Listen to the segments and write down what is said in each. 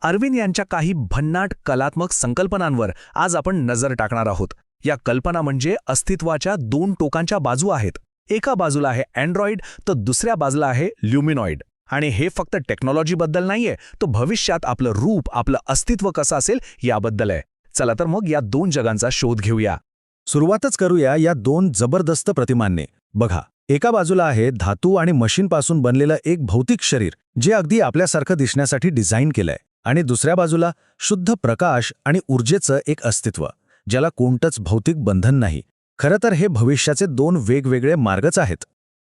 अरविंद यांच्या काही भन्नाट कलात्मक संकल्पनांवर आज आपण नजर टाकणार आहोत. या कल्पना म्हणजे अस्तित्वाच्या दोन टोकांच्या बाजू आहेत. एका बाजूला आहे अँड्रॉइड तर दुसऱ्या बाजूला आहे ल्युमिनॉइड. आणि हे फक्त टेक्नॉलॉजीबद्दल नाहीये, तो भविष्यात आपलं रूप, आपलं अस्तित्व कसं असेल याबद्दल आहे. चला तर मग या दोन जगांचा शोध घेऊया. सुरुवातच करूया या दोन जबरदस्त प्रतिमांनी. बघा, एका बाजूला आहे धातू आणि मशीनपासून बनलेलं एक भौतिक शरीर जे अगदी आपल्यासारखं दिसण्यासाठी डिझाईन केलंय, आणि दुसऱ्या बाजूला शुद्ध प्रकाश आणि ऊर्जेचं एक अस्तित्व ज्याला कोणतंच भौतिक बंधन नाही. खरं तर हे भविष्याचे दोन वेगवेगळे मार्गच आहेत.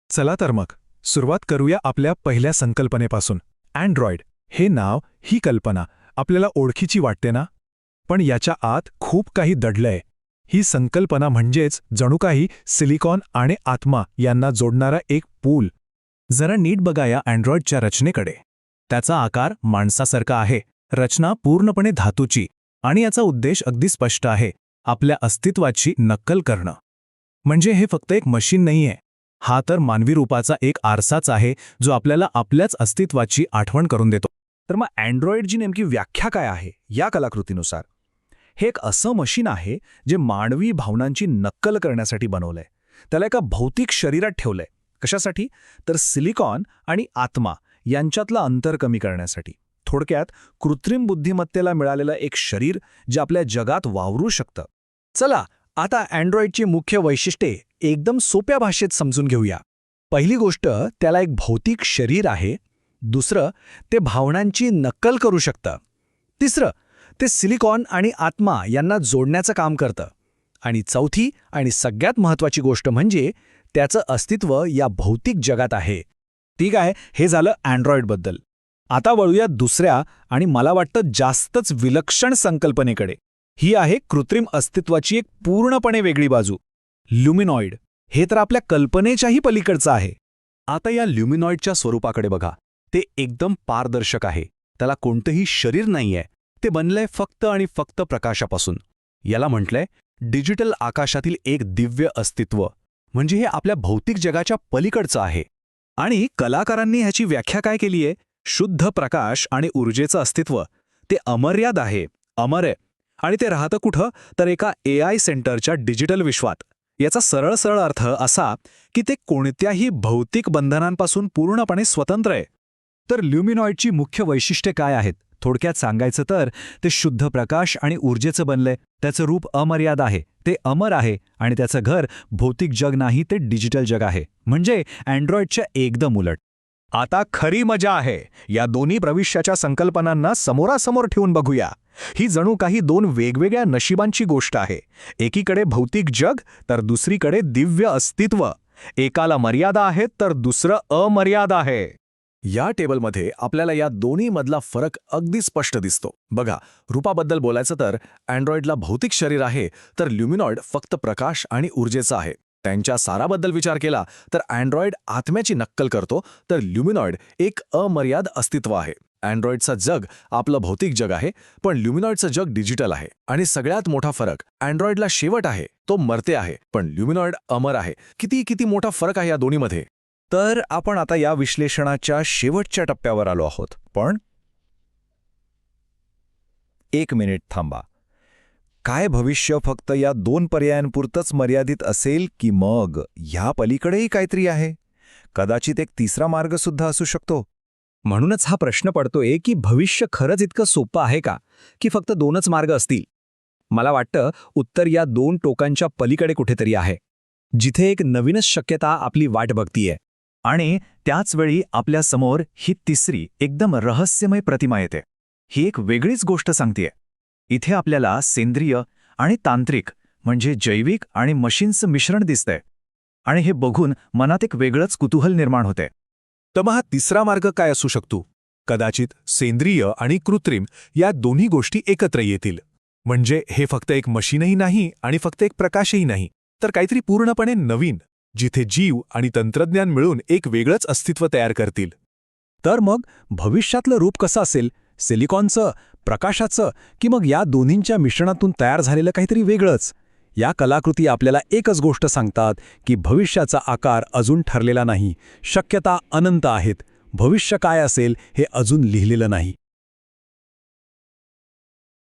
चला तर मग सुरुवात करूया आपल्या पहिल्या संकल्पनेपासून. अँड्रॉइड हे नाव, ही कल्पना आपल्याला ओळखीची वाटते ना? पण याच्या आत खूप काही दडलंय. ही संकल्पना म्हणजेच जणू काही सिलिकॉन आणि आत्मा यांना जोडणारा एक पूल. जरा नीट बघा या अँड्रॉइडच्या रचनेकडे. त्याचा आकार माणसासारखा आहे, रचना पूर्णपणे धातूची, आणि याचा उद्देश अगदी स्पष्ट आहे, आपल्या अस्तित्वाची नक्कल करणं. म्हणजे हे फक्त एक मशीन नाहीये, हा तर मानवी रूपाचा एक आरसाच आहे जो आपल्याला आपल्याच अस्तित्वाची आठवण करून देतो. तर मग अँड्रॉइडची नेमकी व्याख्या काय आहे या कलाकृतीनुसार? हे एक असं मशीन आहे जे मानवी भावनांची नक्कल करण्यासाठी बनवलंय. त्याला एका भौतिक शरीरात ठेवलंय. कशासाठी? तर सिलिकॉन आणि आत्मा यांच्यातलं अंतर कमी करण्यासाठी. थोडक्यात कृत्रिम बुद्धिमत्तेला मिळालेलं एक शरीर जे आपल्या जगात वावरू शकतं. चला आता अँड्रॉइडची मुख्य वैशिष्ट्ये एकदम सोप्या भाषेत समजून घेऊया. पहिली गोष्ट, त्याला एक भौतिक शरीर आहे. दुसरं, ते भावनांची नक्कल करू शकतं. तिसरं, ते सिलिकॉन आणि आत्मा यांना जोडण्याचं काम करतं. आणि चौथी आणि सगळ्यात महत्त्वाची गोष्ट म्हणजे त्याचं अस्तित्व या भौतिक जगात आहे. ठीक आहे, हे झालं अँड्रॉइडबद्दल. आता वळूया दुसऱ्या आणि मला वाटतं जास्तच विलक्षण संकल्पनेकडे. ही आहे कृत्रिम अस्तित्वाची एक पूर्णपणे वेगळी बाजू, ल्युमिनॉइड. हे तर आपल्या कल्पनेच्याही पलीकडचं आहे. आता या ल्युमिनॉइडच्या स्वरूपाकडे बघा. ते एकदम पारदर्शक आहे. त्याला कोणतंही शरीर नाहीये. ते बनलंय फक्त आणि फक्त प्रकाशापासून. याला म्हटलंय डिजिटल आकाशातील एक दिव्य अस्तित्व. म्हणजे हे आपल्या भौतिक जगाच्या पलीकडचं आहे. आणि कलाकारांनी ह्याची व्याख्या काय केलीये? शुद्ध प्रकाश आणि ऊर्जेचं अस्तित्व. ते अमर्याद आहे, अमर आहे. आणि ते राहतं कुठं? तर एका AI सेंटरच्या डिजिटल विश्वात. याचा सरळ सरळ अर्थ असा की ते कोणत्याही भौतिक बंधनांपासून पूर्णपणे स्वतंत्र आहे. तर ल्युमिनॉइडची मुख्य वैशिष्ट्ये काय आहेत? थोडक्यात सांगायचं तर ते शुद्ध प्रकाश आणि ऊर्जेचं बनलंय. त्याचं रूप अमर्याद आहे, ते अमर आहे, आणि त्याचं घर भौतिक जग नाही, ते डिजिटल जग आहे. म्हणजे अँड्रॉइडच्या एकदम उलट. आता खरी मजा आहे. या दोन्ही भविष्याच्या संकल्पनांना समोरासमोर ठेवून बघूया. ही जणू काही दोन वेगवेगळ्या नशिबांची गोष्ट आहे. एकीकडे भौतिक जग तर दुसरीकडे दिव्य अस्तित्व. एकाला मर्यादा आहेत तर दुसरं अमर्याद आहे. या टेबलमध्ये आपल्याला या दोन्ही मधला फरक अगदी स्पष्ट दिसतो. बघा, रूपाबद्दल बोलायचं तर अँड्रॉइडला भौतिक शरीर आहे तर ल्युमिनॉइड फक्त प्रकाश आणि ऊर्जेचा आहे. त्यांच्या साराबद्दल विचार केला तर अँड्रॉइड आत्म्याची नक्कल करतो तर ल्युमिनॉइड एक अमर्याद अस्तित्व आहे. अँड्रॉइडचं जग आपलं भौतिक जग आहे, पण ल्युमिनॉइडचं जग डिजिटल आहे. आणि सगळ्यात मोठा फरक, अँड्रॉइडला शेवट आहे, तो मरते आहे, पण ल्युमिनॉइड अमर आहे. किती मोठा फरक आहे या दोन्हीमध्ये. तर आपण आता या विश्लेषणाच्या शेवटच्या टप्प्यावर आलो आहोत. पण एक मिनिट थांबा. काय भविष्य फक्त या दोन पर्यायांपुरतंच मर्यादित असेल की मग ह्या पलीकडेही काहीतरी आहे? कदाचित एक तिसरा मार्ग सुद्धा असू शकतो. म्हणूनच हा प्रश्न पडतोय की भविष्य खरंच इतकं सोपं आहे का, की फक्त दोनच मार्ग असतील? मला वाटतं उत्तर या दोन टोकांच्या पलीकडे कुठेतरी आहे, जिथे एक नवीनच शक्यता आपली वाट बघतीये. आणि त्याचवेळी आपल्यासमोर ही तिसरी एकदम रहस्यमय प्रतिमा येते. ही एक वेगळीच गोष्ट सांगतेय. इथे आपल्याला सेंद्रिय आणि तांत्रिक म्हणजे जैविक आणि मशीन्सचं मिश्रण दिसतंय. आणि हे बघून मनात एक वेगळंच कुतूहल निर्माण होते. तर मग हा तिसरा मार्ग काय असू शकतो? कदाचित सेंद्रिय आणि कृत्रिम या दोन्ही गोष्टी एकत्र येतील. म्हणजे हे फक्त एक मशीनही नाही आणि फक्त एक प्रकाशही नाही, तर काहीतरी पूर्णपणे नवीन, जिथे जीव आणि तंत्रज्ञान मिळून एक वेगळंच अस्तित्व तयार करतील. तर मग भविष्यातलं रूप कसं असेल? सिलिकॉनचं, प्रकाशाचं, की मग या दोन्हींच्या मिश्रणातून तयार झालेलं काहीतरी वेगळंच? या कलाकृती आपल्याला एकच गोष्ट सांगतात की भविष्याचा आकार अजून ठरलेला नाही, शक्यता अनंत आहेत. भविष्य काय असेल हे अजून लिहिलेलं नाही.